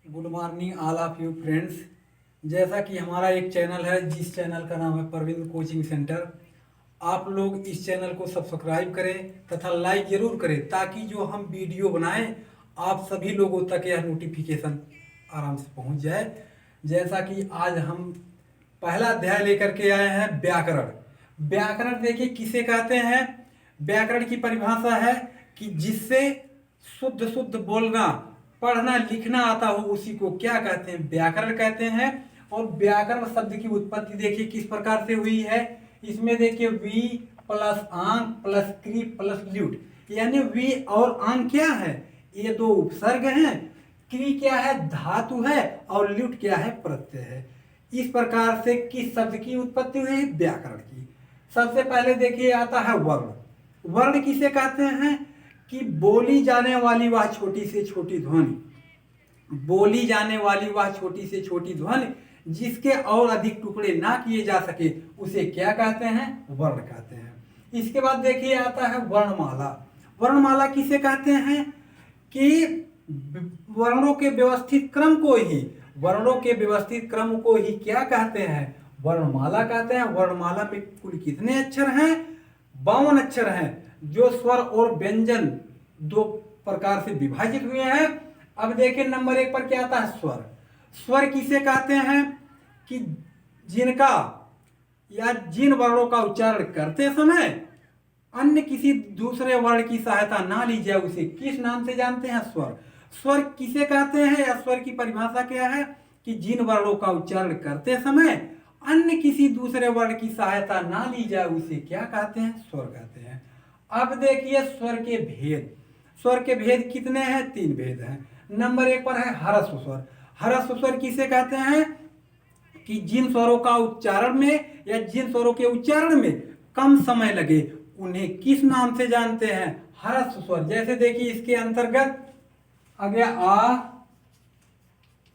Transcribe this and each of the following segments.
Good morning all of you friends. जैसा कि हमारा एक चैनल है जिस चैनल का नाम है परवीन कोचिंग सेंटर। आप लोग इस चैनल को सब्सक्राइब करें तथा लाइक ज़रूर करें ताकि जो हम वीडियो बनाएं आप सभी लोगों तक यह नोटिफिकेशन आराम से पहुंच जाए। जैसा कि आज हम पहला अध्याय लेकर के आए हैं व्याकरण। व्याकरण देखिए किसे कहते हैं। व्याकरण की परिभाषा है कि जिससे शुद्ध शुद्ध बोलना पढ़ना लिखना आता हो उसी को क्या कहते हैं, व्याकरण कहते हैं। और व्याकरण शब्द की उत्पत्ति देखिए किस प्रकार से हुई है। इसमें देखिए वी प्लस आंग प्लस क्री प्लस ल्यूट, यानी वी और आंग क्या है, ये दो उपसर्ग हैं। क्री क्या है, धातु है, और ल्यूट क्या है, प्रत्यय है। इस प्रकार से किस शब्द की उत्पत्ति हुई, व्याकरण की। सबसे पहले देखिए आता है वर्ण। वर्ण किसे कहते हैं कि बोली जाने वाली वह छोटी से छोटी ध्वनि, बोली जाने वाली वह छोटी से छोटी ध्वनि जिसके और अधिक टुकड़े ना किए जा सके उसे क्या कहते हैं, वर्ण कहते हैं। इसके बाद देखिए आता है वर्णमाला। वर्णमाला किसे कहते हैं कि वर्णों के व्यवस्थित क्रम को ही, वर्णों के व्यवस्थित क्रम को ही क्या कहते हैं, वर्णमाला कहते हैं। वर्णमाला में कुल कितने अक्षर हैं, 52 अक्षर हैं, जो स्वर और व्यंजन दो प्रकार से विभाजित हुए हैं। अब देखिए नंबर 1 पर क्या आता है, स्वर। स्वर किसे कहते हैं कि जिनका या जिन वर्णों का उच्चारण करते समय अन्य किसी दूसरे वर्ण की सहायता ना ली जाए उसे किस नाम से जानते हैं, स्वर। स्वर किसे कहते हैं या स्वर की परिभाषा क्या है कि जिन वर्णों का उच्चारण करते समय अन्य किसी दूसरे वर्ण की सहायता ना ली जाए उसे क्या कहते हैं, स्वर कहते हैं। अब देखिए स्वर के भेद। स्वर के भेद कितने हैं, 3 भेद हैं। नंबर 1 पर है ह्रस्व स्वर। ह्रस्व स्वर किसे कहते हैं कि जिन स्वरों का उच्चारण में या जिन स्वरों के उच्चारण में कम समय लगे उन्हें किस नाम से जानते हैं, ह्रस्व स्वर। जैसे देखिए इसके अंतर्गत आ गया आ,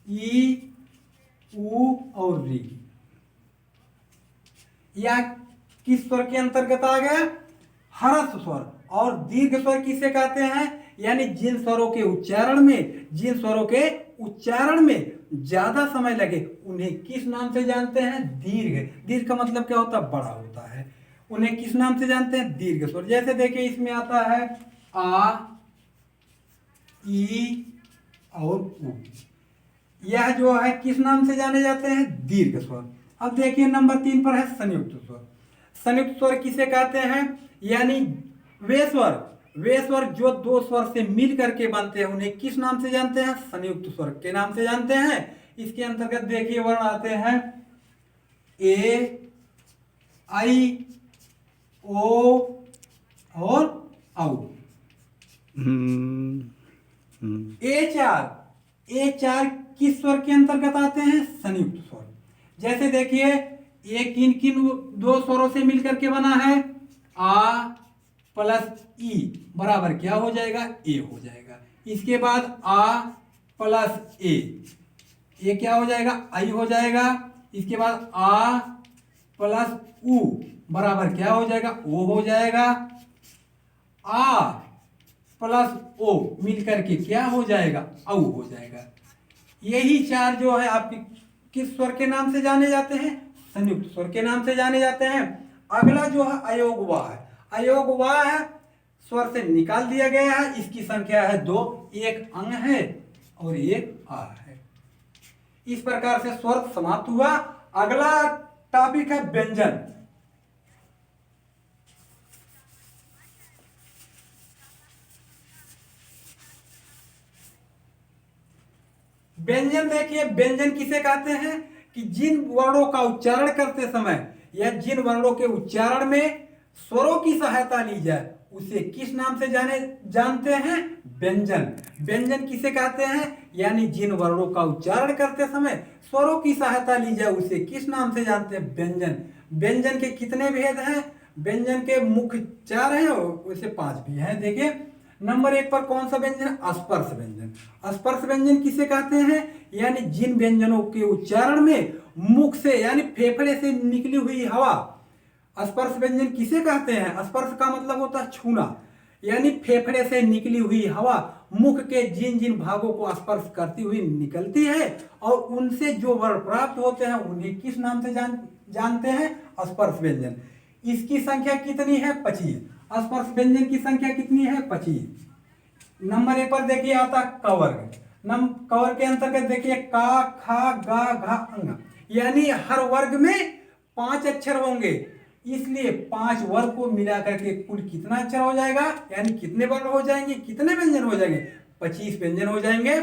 ई, उ और री। या किस स्वर के अंतर्गत आ गया, ह्रस्व स्वर। और दीर्घ स्वर किसे कहते हैं, यानी जिन स्वरों के उच्चारण में, जिन स्वरों के उच्चारण में ज्यादा समय लगे उन्हें किस नाम से जानते हैं, दीर्घ। दीर्घ का मतलब क्या होता है, बड़ा होता है। उन्हें किस नाम से जानते हैं, दीर्घ स्वर। जैसे देखिए इसमें आता है आ, ई और उ। यह जो है किस नाम से जाने जाते हैं, दीर्घ स्वर। अब देखिए नंबर 3 पर है संयुक्त स्वर। संयुक्त स्वर किसे कहते हैं, यानी वे स्वर जो 2 स्वर से मिल करके बनते हैं उन्हें किस नाम से जानते हैं, संयुक्त स्वर के नाम से जानते हैं। इसके अंतर्गत देखिए वर्ण आते हैं ए, आई, ओ और औ। ए चार किस स्वर के अंतर्गत आते हैं, संयुक्त स्वर। जैसे देखिए ये किन किन 2 स्वरों से मिलकर के बना है, आ प्लस ई बराबर क्या हो जाएगा, ए हो जाएगा। इसके बाद आ प्लस ए क्या हो जाएगा, आई हो जाएगा। इसके बाद आ प्लस उ बराबर क्या हो जाएगा, ओ हो जाएगा। आ प्लस ओ मिलकर के क्या हो जाएगा, औ हो जाएगा। यही 4 जो है आपके किस स्वर के नाम से जाने जाते हैं, संयुक्त स्वर के नाम से जाने जाते हैं। अगला जो है अयोगवा है। अयोगवा है स्वर से निकाल दिया गया है। इसकी संख्या है 2, एक अंग है और एक आ है। इस प्रकार से स्वर समाप्त हुआ। अगला टॉपिक है व्यंजन। व्यंजन देखिए व्यंजन किसे कहते हैं कि जिन वर्णों का उच्चारण करते समय या जिन वर्णों के उच्चारण में स्वरों की सहायता ली जाए उसे किस नाम से जानते हैं, व्यंजन। व्यंजन किसे कहते हैं, यानी जिन वर्णों का उच्चारण करते समय स्वरों की सहायता ली जाए उसे किस नाम से जानते हैं, व्यंजन। व्यंजन के कितने भेद हैं, व्यंजन के मुख्य 4 हैं और वैसे 5 भी हैं। देखिए नंबर 1 पर कौन सा व्यंजन, स्पर्श व्यंजन। स्पर्श व्यंजन किसे कहते हैं, यानी जिन व्यंजनों के उच्चारण में मुख से यानी फेफड़े से निकली हुई हवा। स्पर्श व्यंजन किसे कहते हैं, स्पर्श का मतलब होता है छूना, यानी फेफड़े से निकली हुई हवा मुख के जिन जिन भागों को स्पर्श करती हुई निकलती है और उनसे जो वर्ण प्राप्त होते हैं उन्हें किस नाम से जानते हैं? स्पर्श व्यंजन। इसकी संख्या कितनी है? 25। स्पर्श व्यंजन की संख्या कितनी है? 25। नंबर 1 पर देखिए आता क वर्ग। कवर के अंतर्गत देखिए का, खा, गा, घा, अंग, यानी हर वर्ग में 5 अक्षर होंगे, इसलिए 5 वर्ग को मिलाकर के कुल कितना अक्षर हो जाएगा? यानी कितने वर्ण हो जाएंगे, कितने व्यंजन हो जाएंगे? 25 व्यंजन हो जाएंगे।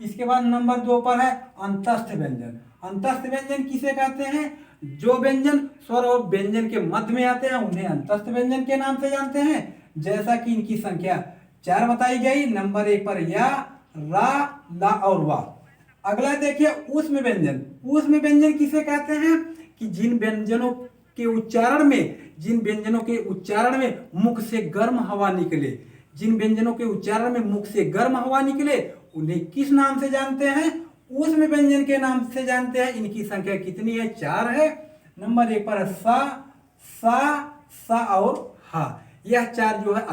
इसके बाद नंबर 2 पर है अंतस्थ व्यंजन। अंतस्थ व्यंजन किसे कहते हैं? जो व्यंजन स्वर और व्यंजन के मध्य में आते हैं उन्हें अंतस्थ व्यंजन के नाम से जानते हैं। जैसा कि इनकी संख्या 4 बताई गई। नंबर 1 पर या, रा, ला और वा। अगला देखिए ऊष्म व्यंजन। ऊष्म व्यंजन किसे कहते हैं? कि जिन व्यंजनों के उच्चारण में मुख से गर्म हवा निकले, जिन व्यंजनों के उच्चारण में मुख से गर्म हवा निकले उन्हें किस नाम से जानते हैं? ऊष्म व्यंजन के नाम से जानते हैं। इनकी संख्या कितनी है? 4 है। नंबर 1 पर सा, सा, सा और हा। यह 4 जो है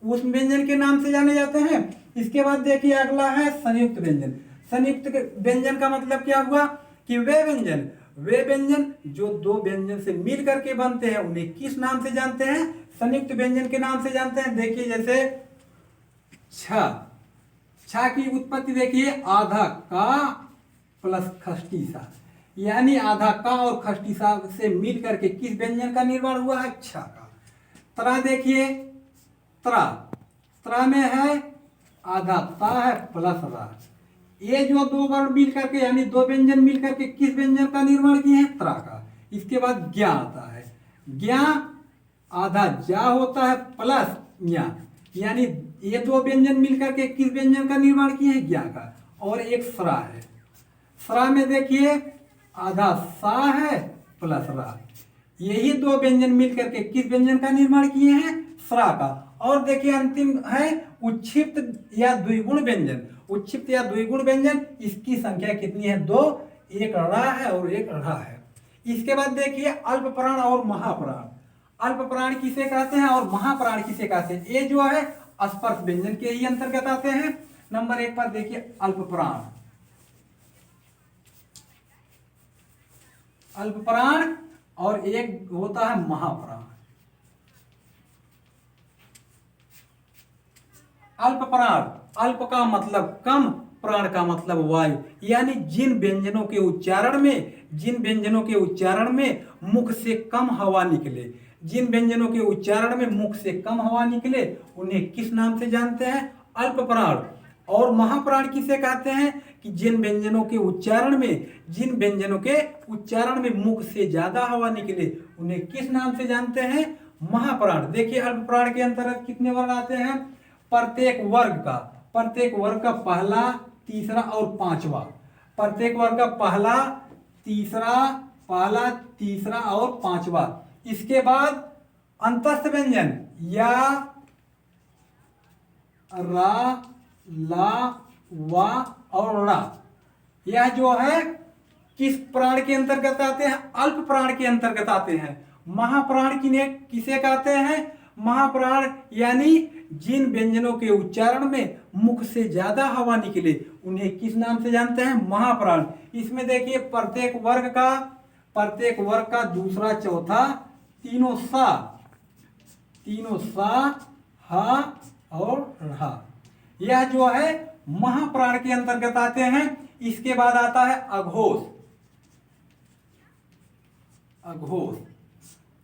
ऊष्म व्यंजन के नाम से जाने जाते हैं। इसके बाद देखिए अगला है संयुक्त व्यंजन। संयुक्त व्यंजन का मतलब क्या हुआ? कि वे व्यंजन जो 2 व्यंजन से मिल करके बनते हैं उन्हें किस नाम से जानते हैं? संयुक्त व्यंजन के नाम से जानते हैं। देखिए जैसे छ की उत्पत्ति देखिए आधा का प्लस खष्टी सा, यानी आधा का और खष्टी सा से मिल करके किस व्यंजन का निर्माण हुआ है? छ का। त्रा देखिए त्रा में है आधा ता है प्लस रा, ये जो 2 वर्ण मिल करके यानी 2 व्यंजन मिल करके किस व्यंजन का निर्माण किए हैं? त्रा का। इसके बाद ज्ञा आता है। ज्ञा आधा जा होता है प्लस ज्ञा, यानी ये 2 व्यंजन मिल करके किस व्यंजन का निर्माण किए हैं? ज्ञा का। और एक स्रा है। स्रा में देखिए आधा सा है प्लस रा, यही 2 व्यंजन मिल करके किस व्यंजन का निर्माण किए हैं? स्रा का। और देखिए अंतिम है उच्छिप्त या द्विगुण व्यंजन। उच्छिप्त या द्विगुण व्यंजन, इसकी संख्या कितनी है? 2। एक रा है और एक ढ़ा है। इसके बाद देखिए अल्प प्राण और महाप्राण। अल्प प्राण किसे कहते हैं और महाप्राण किसे कहते हैं? ये जो है स्पर्श व्यंजन के ही अंतर्गत आते हैं। नंबर 1 पर देखिए अल्प प्राण और एक होता है महाप्राण। अल्प प्राण, अल्प का मतलब कम, प्राण का मतलब वायु, यानी जिन व्यंजनों के उच्चारण में मुख से कम हवा निकले, जिन व्यंजनों के उच्चारण में मुख से कम हवा निकले उन्हें किस नाम से जानते हैं? अल्प प्राण। और महाप्राण किसे कहते हैं? कि जिन व्यंजनों के उच्चारण में मुख से ज्यादा हवा निकले उन्हें किस नाम से जानते हैं? महाप्राण। देखिए अल्प प्राण के अंतर्गत कितने वर्ण आते हैं? प्रत्येक वर्ग का पहला, तीसरा और पांचवा। प्रत्येक वर्ग का पहला, तीसरा और पांचवा। इसके बाद अंतस्थ व्यंजन या, रा, ला, वा और रा, यह जो है किस प्राण के अंतर्गत आते हैं? अल्प प्राण के अंतर्गत आते हैं। महाप्राण किसे कहते हैं? महाप्राण यानी जिन व्यंजनों के उच्चारण में मुख से ज्यादा हवा निकले उन्हें किस नाम से जानते हैं? महाप्राण। इसमें देखिए प्रत्येक वर्ग का दूसरा, चौथा, तीनों सा, हा और ढ़ा, यह जो है महाप्राण के अंतर्गत आते हैं। इसके बाद आता है अघोष।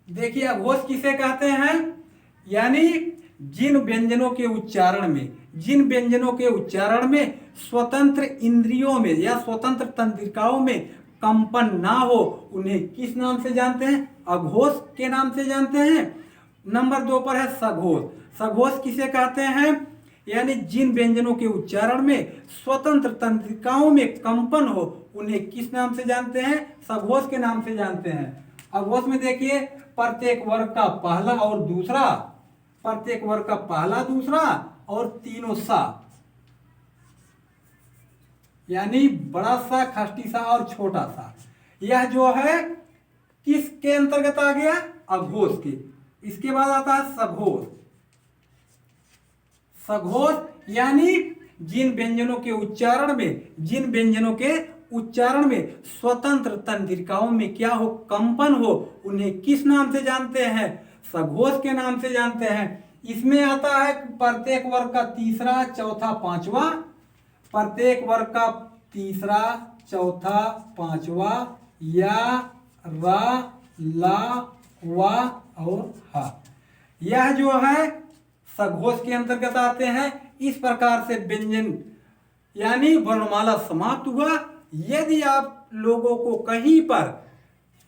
देखिए अघोष किसे कहते हैं? यानी जिन व्यंजनों के उच्चारण में स्वतंत्र इंद्रियों में या स्वतंत्र तंत्रिकाओं में कंपन ना हो उन्हें किस नाम से जानते हैं? अघोष के नाम से जानते हैं। नंबर 2 पर है सघोष। सघोष किसे कहते हैं? यानी जिन व्यंजनों के उच्चारण में स्वतंत्र तंत्रिकाओं में कंपन हो उन्हें किस नाम से जानते हैं? सघोष के नाम से जानते हैं। अघोष में देखिए प्रत्येक वर्ग का पहला दूसरा और तीनों सा, यानी बड़ा सा, खष्टी सा और छोटा सा, यह जो है किसके अंतर्गत आ गया? अघोष के। इसके बाद आता है सघोष। सघोष यानी जिन व्यंजनों के उच्चारण में स्वतंत्र तंत्रिकाओं में क्या हो, कंपन हो, उन्हें किस नाम से जानते हैं? सघोष के नाम से जानते हैं। इसमें आता है प्रत्येक वर्ग का तीसरा, चौथा, पांचवा, प्रत्येक वर्ग का तीसरा, चौथा, पांचवा, या, रा, ला, वा और हा। यह जो है सघोष के अंतर्गत आते हैं। इस प्रकार से व्यंजन यानी वर्णमाला समाप्त हुआ। यदि आप लोगों को कहीं पर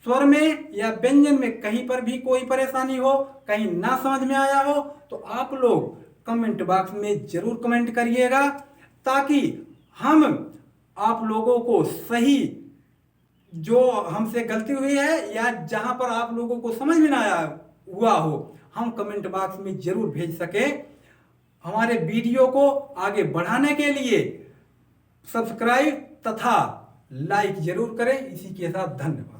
स्वर में या व्यंजन में कहीं पर भी कोई परेशानी हो, कहीं ना समझ में आया हो, तो आप लोग कमेंट बॉक्स में जरूर कमेंट करिएगा, ताकि हम आप लोगों को सही जो हमसे गलती हुई है या जहां पर आप लोगों को समझ में ना आया हुआ हो, हम कमेंट बॉक्स में जरूर भेज सके। हमारे वीडियो को आगे बढ़ाने के लिए सब्सक्राइब तथा लाइक जरूर करें। इसी के साथ धन्यवाद।